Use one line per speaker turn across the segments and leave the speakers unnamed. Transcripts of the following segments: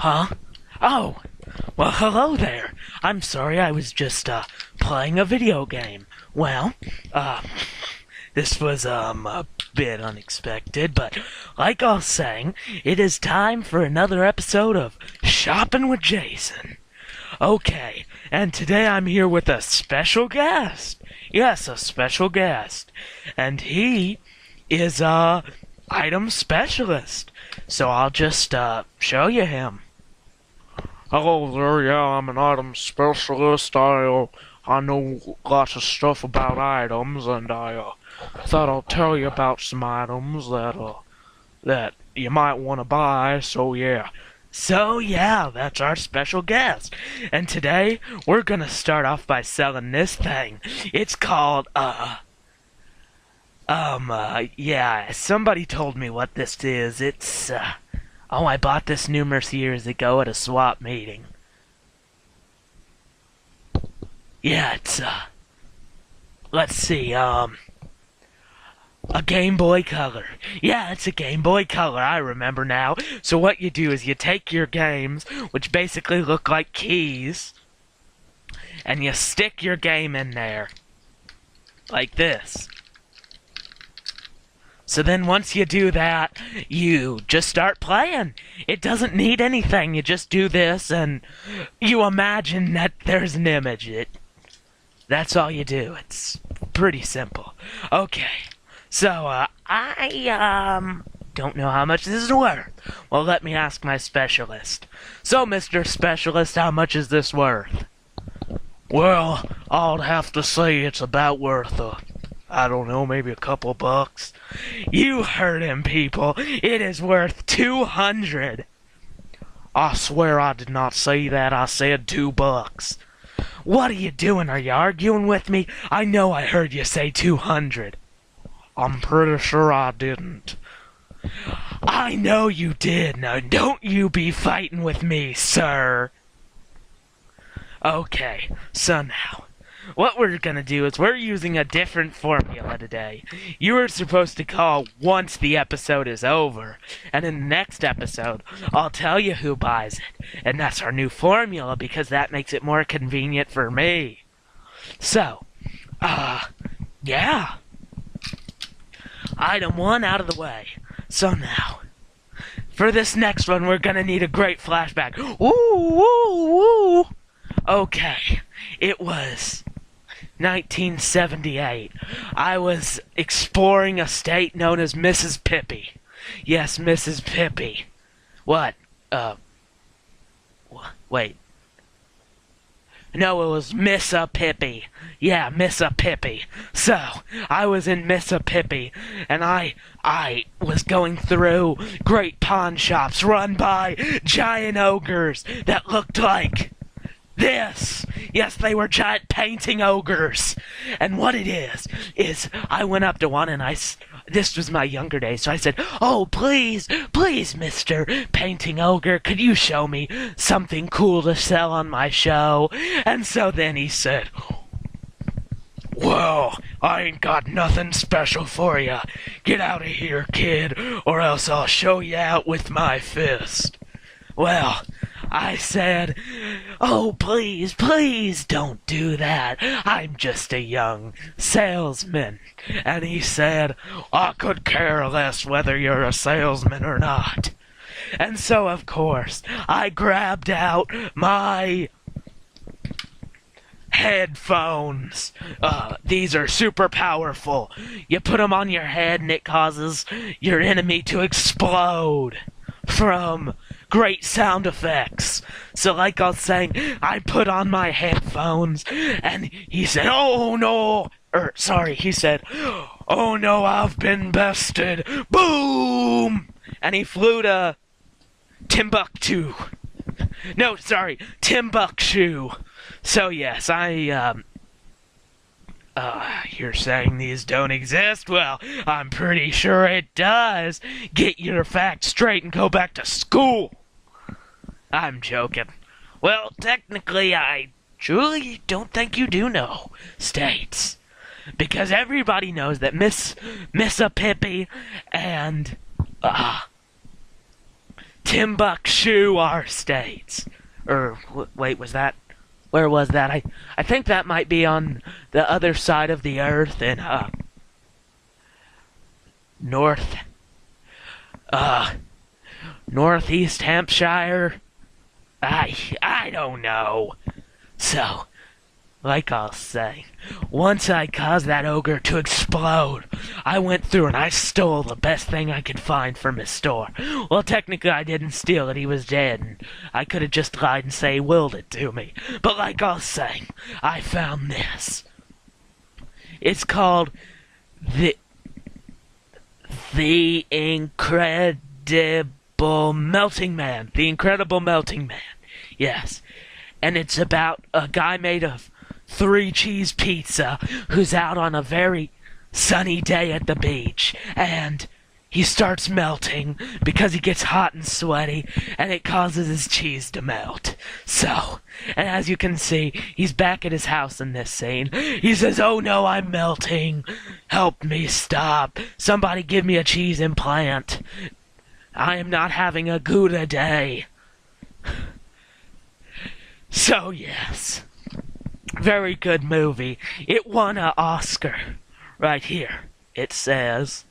Huh? Oh, well, hello there. I'm sorry, I was just, playing a video game. Well, this was, a bit unexpected, but like I was saying, it is time for another episode of Shopping with Jason. Okay, and today I'm here with a special guest. Yes, a special guest. And he is a item specialist. So I'll just show you him.
Hello there, yeah, I'm an item specialist. I know lots of stuff about items, and I thought I'll tell you about some items that you might want to buy, so yeah.
So yeah, that's our special guest. And today we're gonna start off by selling this thing. It's called yeah, somebody told me what this is. It's I bought this numerous years ago at a swap meeting. Yeah, it's let's see, a Game Boy Color. Yeah, it's a Game Boy Color, I remember now. So what you do is you take your games, which basically look like keys, and you stick your game in there. Like this. So then once you do that, you just start playing. It doesn't need anything. You just do this, and you imagine that there's an image. That's all you do. It's pretty simple. Okay. So, I don't know how much this is worth. Well, let me ask my specialist. So, Mr. Specialist, how much is this worth?
Well, I'd have to say it's about worth I don't know, maybe a couple bucks.
You heard him, people. It is worth 200.
I swear I did not say that. I said $2.
What are you doing? Are you arguing with me? I know I heard you say 200.
I'm pretty sure I didn't.
I know you did. Now, don't you be fighting with me, sir. Okay, so now, what we're gonna do is we're using a different formula today. You were supposed to call once the episode is over, and in the next episode, I'll tell you who buys it. And that's our new formula, because that makes it more convenient for me. So, yeah. Item 1 out of the way. So now, for this next one, we're gonna need a great flashback. Ooh, woo, woo. Okay, it was 1978. I was exploring a state known as Mississippi. Yes, Mississippi. What? Wait. No, it was Mississippi. Yeah, Mississippi. So, I was in Mississippi, and I was going through great pawn shops run by giant ogres that looked like this. Yes, they were giant painting ogres. And what it is I went up to one and this was my younger days, so I said, "Oh, please, Mr. Painting Ogre, could you show me something cool to sell on my show?" And so then he said, "Well, I ain't got nothing special for you. Get out of here, kid, or else I'll show you out with my fist." Well, I said, "Oh, please, don't do that. I'm just a young salesman." And he said, "I could care less whether you're a salesman or not." And so, of course, I grabbed out my headphones. These are super powerful. You put them on your head and it causes your enemy to explode from great sound effects. So like I was saying, I put on my headphones, and he said, "Oh no," he said, "Oh no, I've been bested." Boom! And he flew to Timbuktu. No, sorry, Timbuktu. So yes, you're saying these don't exist? Well, I'm pretty sure it does. Get your facts straight and go back to school. I'm joking. Well, technically, I truly don't think you do know states. Because everybody knows that Mississippi and Timbuktu, our states. Wait, was that? Where was that? I think that might be on the other side of the earth in, Northeast Hampshire. I don't know. So, like I'll say, once I caused that ogre to explode, I went through and I stole the best thing I could find from his store. Well, technically I didn't steal it, he was dead, and I could have just lied and say he willed it to me. But like I'll say, I found this. It's called The Incredible Melting Man. The Incredible Melting Man. Yes. And it's about a guy made of 3-cheese pizza who's out on a very sunny day at the beach, and he starts melting because he gets hot and sweaty, and it causes his cheese to melt. So, and as you can see, he's back at his house in this scene. He says, "Oh no, I'm melting. Help me stop. Somebody give me a cheese implant. I am not having a Gouda day." So, yes. Very good movie. It won an Oscar. Right here. It says,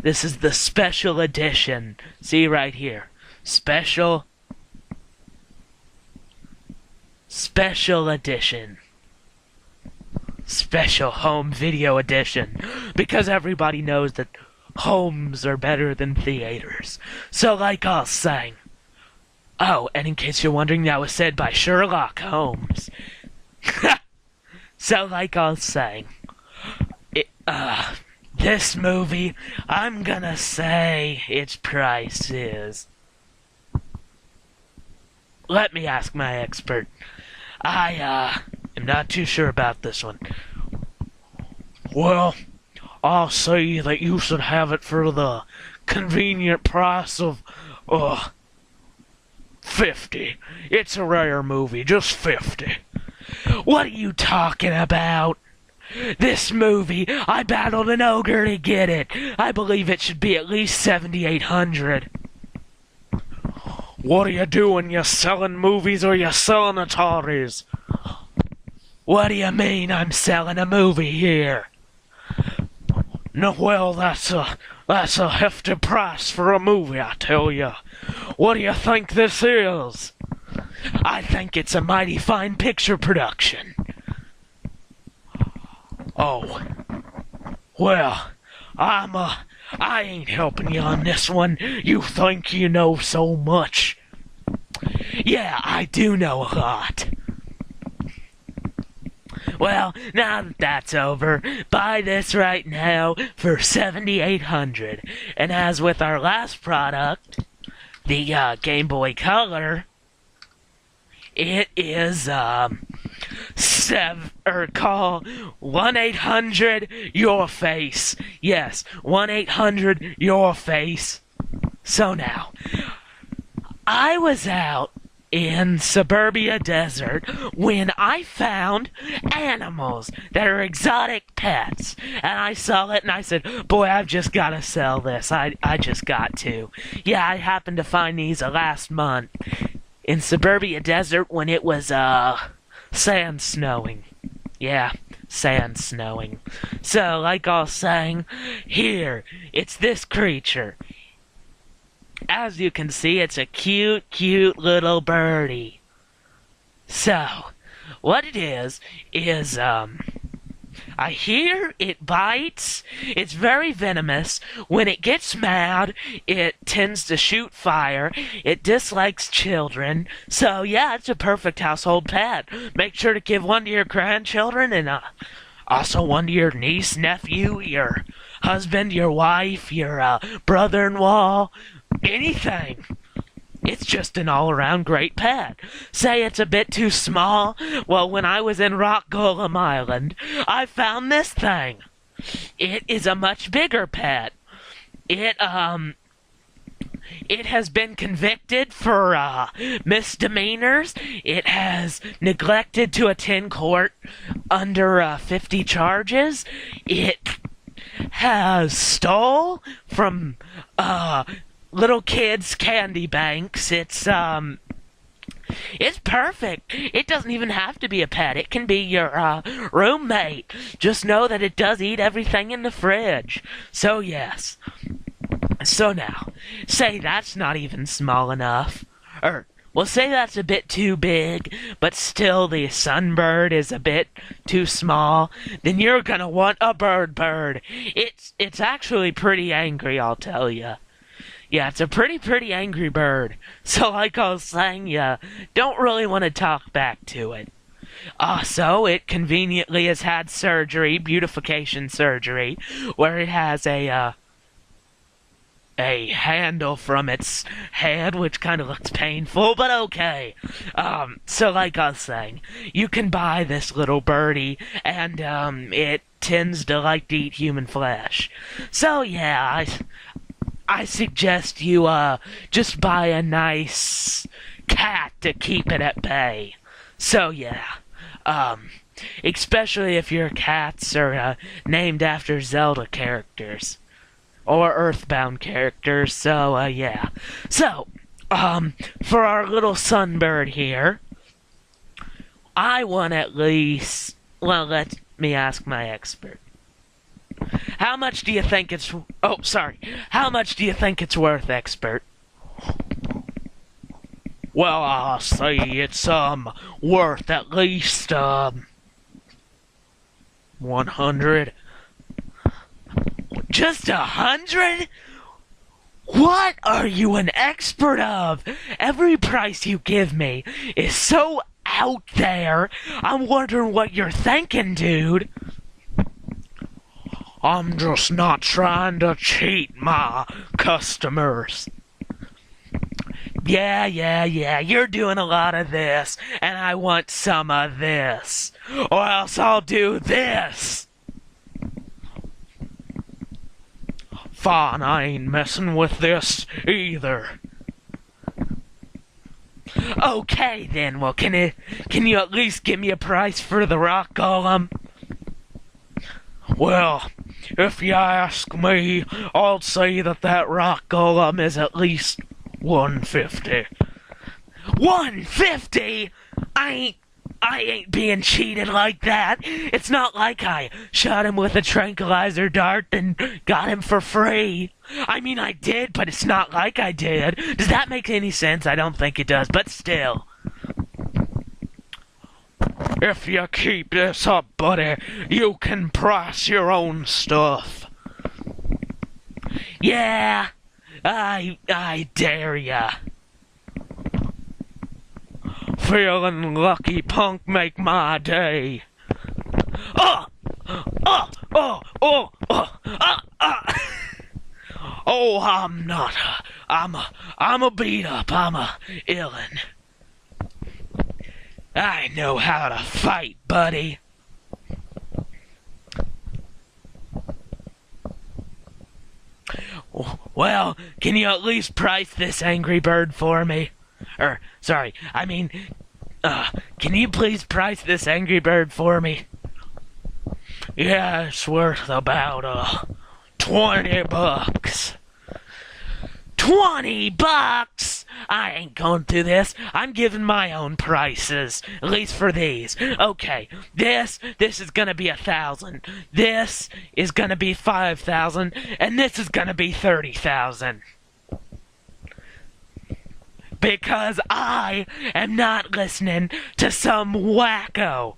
this is the special edition. See right here. Special edition. Special home video edition. Because everybody knows that homes are better than theaters. So like I was saying. Oh, and in case you're wondering, that was said by Sherlock Holmes. So like I was saying, this movie, I'm gonna say its price is... Let me ask my expert. I am not too sure about this one. Well, I'll say that you should have it for the convenient price of, 50. It's a rare movie, just 50. What are you talking about? This movie, I battled an ogre to get it. I believe it should be at least 7,800. What are you doing? You selling movies or you selling Ataris? What do you mean I'm selling a movie here? No, well, that's a hefty price for a movie, I tell you. What do you think this is? I think it's a mighty fine picture production. Oh. Well, I ain't helping you on this one. You think you know so much. Yeah, I do know a lot. Well, now that that's over, buy this right now for 7,800. And as with our last product, the Game Boy Color, it is call 1-800-YOUR-FACE. Yes, 1-800-YOUR-FACE. So now, I was out in suburbia desert when I found animals that are exotic pets, and I saw it and I said, boy, I've just got to sell this. I just got to. Yeah, I happened to find these last month in suburbia desert when it was sand snowing. Yeah, sand snowing. So like I was saying, here, it's this creature. As you can see, it's a cute, cute little birdie. So, what it is, I hear it bites. It's very venomous. When it gets mad, it tends to shoot fire. It dislikes children. So, yeah, it's a perfect household pet. Make sure to give one to your grandchildren and also one to your niece, nephew, your husband, your wife, your brother-in-law, anything. It's just an all-around great pet. Say it's a bit too small? Well, when I was in Rock Golem Island, I found this thing. It is a much bigger pet. It has been convicted for misdemeanors. It has neglected to attend court under 50 charges. It has stole from little kids' candy banks. It's perfect. It doesn't even have to be a pet. It can be your roommate. Just know that it does eat everything in the fridge. So yes. So now, say that's not even small enough. Well, say that's a bit too big, but still the sunbird is a bit too small. Then you're gonna want a bird. It's actually pretty angry, I'll tell you. Yeah, it's a pretty angry bird. So like I was saying, you don't really want to talk back to it. So it conveniently has had surgery, beautification surgery, where it has a handle from its head, which kind of looks painful, but okay. So like I was saying, you can buy this little birdie, and it tends to like to eat human flesh. So yeah, I suggest you just buy a nice cat to keep it at bay. So yeah, especially if your cats are named after Zelda characters or Earthbound characters. So yeah. So for our little sunbird here, I want at least. Well, let me ask my expert. How much do you think it's... Oh, sorry. How much do you think it's worth, expert? Well, I'll say it's, worth at least, 100. Just 100? What are you an expert of? Every price you give me is so out there. I'm wondering what you're thinking, dude. I'm just not trying to cheat my customers. Yeah, you're doing a lot of this, and I want some of this. Or else I'll do this. Fine, I ain't messing with this either. Okay then, well can you at least give me a price for the rock golem? Well, if you ask me, I'll say that rock golem is at least 150. 150? I ain't being cheated like that. It's not like I shot him with a tranquilizer dart and got him for free. I mean, I did, but it's not like I did. Does that make any sense? I don't think it does, but still. If you keep this up, buddy, you can price your own stuff. Yeah, I dare ya. Feeling lucky, punk, make my day. Oh, I'm not. I'm a beat up. I'm a illin. I know how to fight, buddy. Well, can you at least price this angry bird for me? Sorry, I mean, can you please price this angry bird for me? Yeah, it's worth about, $20. $20? I ain't going through this. I'm giving my own prices, at least for these. Okay, this is gonna be 1,000. This is gonna be 5,000, and this is gonna be 30,000. Because I am not listening to some wacko.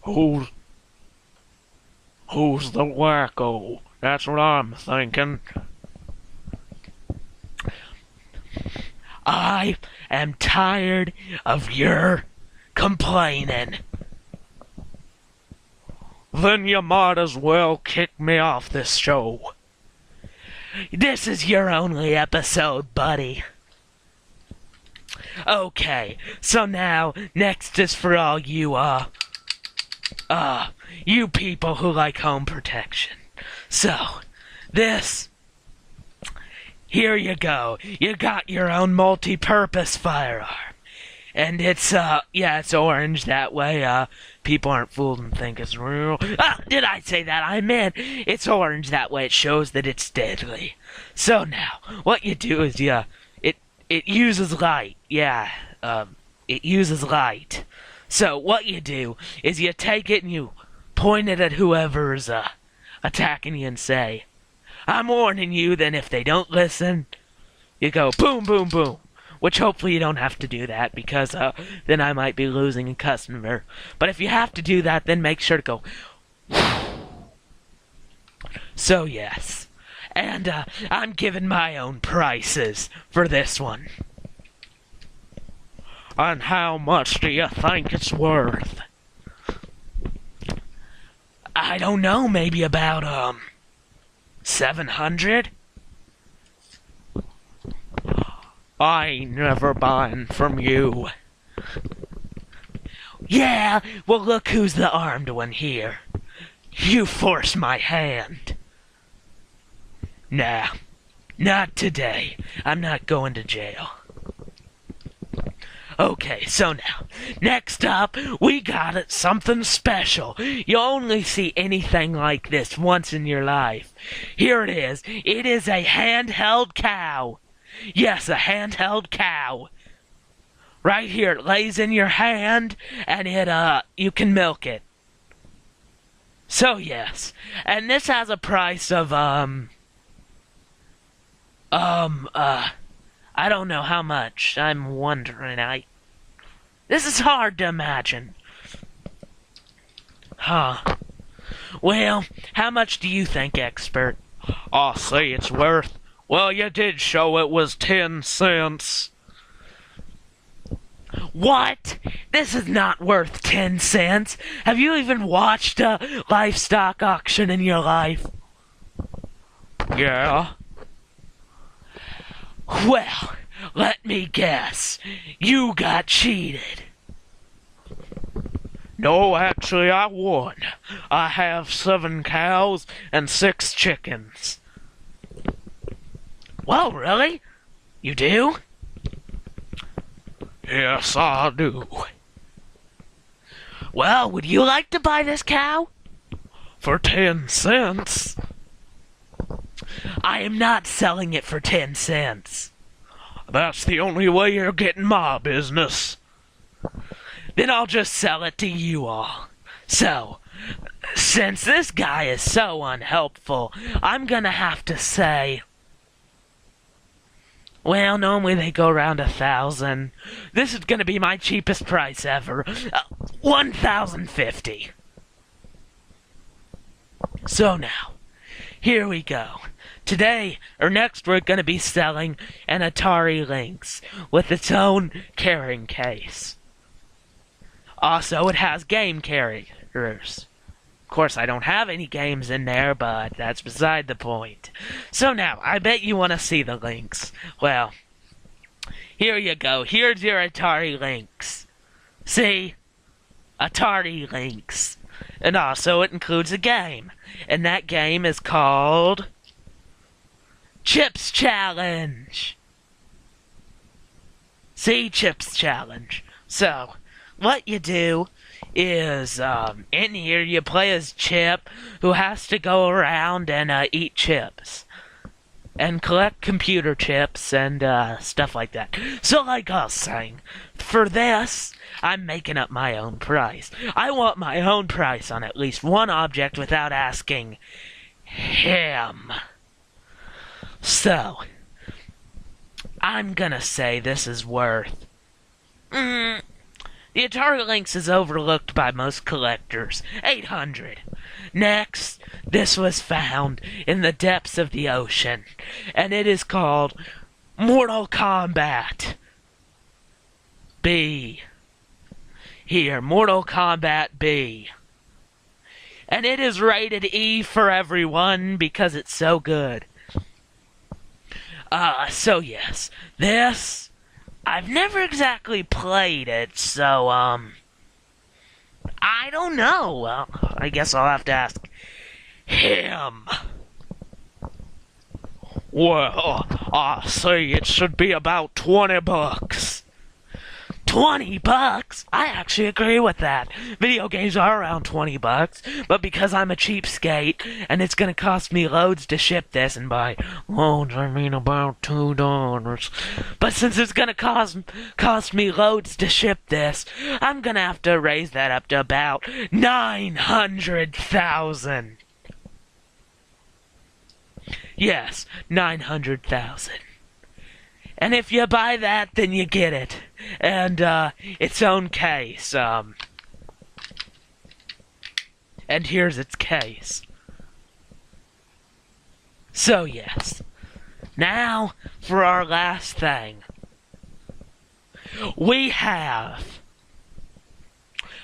Who's the wacko? That's what I'm thinking. I am tired of your complaining. Then you might as well kick me off this show. This is your only episode, buddy. Okay, so now, next is for all you, you people who like home protection. So, here you go. You got your own multi-purpose firearm. And it's it's orange. That way, people aren't fooled and think it's real. Ah, did I say that? I meant it's orange. That way, it shows that it's deadly. So now, what you do is it uses light. Yeah, it uses light. So what you do is you take it and you point it at whoever's attacking you and say, "I'm warning you." Then if they don't listen, you go boom, boom, boom. Which hopefully you don't have to do that, because then I might be losing a customer. But if you have to do that, then make sure to go. So yes. And I'm giving my own prices for this one.
And how much do you think it's worth?
I don't know, maybe about 700?
I ain't never buying from you.
Yeah, well look who's the armed one here. You forced my hand. Nah, not today. I'm not going to jail. Okay, so now, next up, we got it, something special. You only see anything like this once in your life. Here it is. It is a handheld cow. Yes, a handheld cow. Right here, it lays in your hand, and you can milk it. So yes, and this has a price of, I don't know how much. I'm wondering, this is hard to imagine. Huh. Well, how much do you think, expert?
I say it's worth. Well, you did show it was 10 cents.
What? This is not worth 10 cents. Have you even watched a livestock auction in your life?
Yeah.
Well, let me guess. You got cheated.
No, actually, I won. I have 7 cows and 6 chickens.
Well, really? You do?
Yes, I do.
Well, would you like to buy this cow?
For 10 cents.
I am not selling it for 10 cents.
That's the only way you're getting my business.
Then I'll just sell it to you all. So, since this guy is so unhelpful, I'm gonna have to say... Well, normally they go around 1,000. This is gonna be my cheapest price ever. 1,050. So now, here we go. Today, or next, we're gonna be selling an Atari Lynx with its own carrying case. Also, it has game carriers. Of course, I don't have any games in there, but that's beside the point. So now, I bet you want to see the Lynx. Well, here you go. Here's your Atari Lynx. See? Atari Lynx. And also, it includes a game. And that game is called... Chips Challenge. See? Chips Challenge. So... what you do is, in here you play as Chip, who has to go around and eat chips. And collect computer chips and stuff like that. So like I was saying, for this, I'm making up my own price. I want my own price on at least one object without asking him. So, I'm gonna say this is worth... The Atari Lynx is overlooked by most collectors. 800. Next, this was found in the depths of the ocean, and it is called Mortal Kombat B. Here, Mortal Kombat B. And it is rated E for everyone because it's so good. So yes, this... I've never exactly played it, so, I don't know. Well, I guess I'll have to ask him.
Well, I say it should be about $20.
$20? I actually agree with that. Video games are around $20, but because I'm a cheapskate and it's gonna cost me loads to ship this, and by loads I mean about $2. But since it's gonna cost me loads to ship this, I'm gonna have to raise that up to about 900,000. Yes, 900,000. And if you buy that, then you get it. And, its own case, and here's its case. So, yes. Now, for our last thing. We have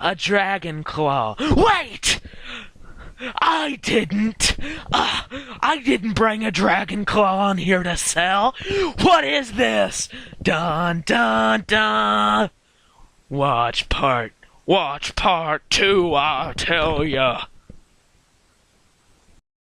a Dragon Claw. Wait! I didn't bring a Dragon Claw on here to sell. What is this? Dun dun dun. Watch part 2, I'll tell ya.